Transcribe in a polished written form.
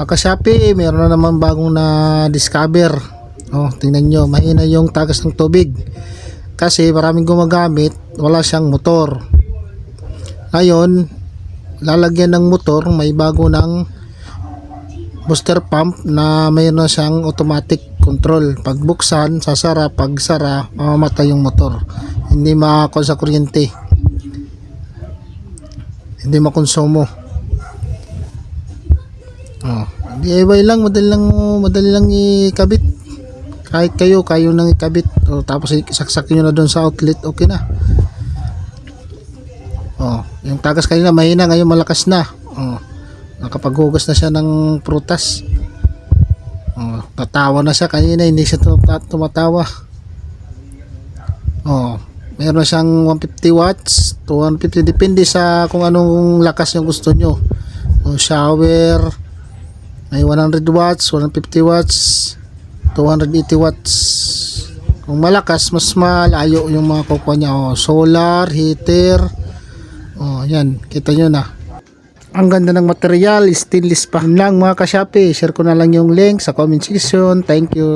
Ka-Shopee, meron na naman bagong na discover. Tingnan nyo, mahina yung tagas ng tubig kasi maraming gumagamit, wala siyang motor. Ngayon, lalagyan ng motor, may bago ng booster pump na mayroon na siyang automatic control. Pag buksan, sasara, pag sara, mamamatay yung motor. Hindi makakon sa kuryente, hindi makonsumo. DIY lang, madali lang ikabit. Kahit kayo nang ikabit. Tapos isaksak nyo na doon sa outlet, okay na. Yung tagas kanina mahina, ngayon malakas na. Nakapaghugas na siya ng prutas. Tatawa na siya, kanina hindi siya tumatawa. Meron na siyang 150 watts, 250, depende sa kung anong lakas yung gusto nyo. Shower, may 100 watts, 150 watts, 280 watts. Kung malakas, mas malayo yung mga kukuha niya. Solar, heater. Yan, kita nyo na. Ang ganda ng material, stainless pa. Yun lang mga ka-Shopee, share ko na lang yung link sa comment section. Thank you.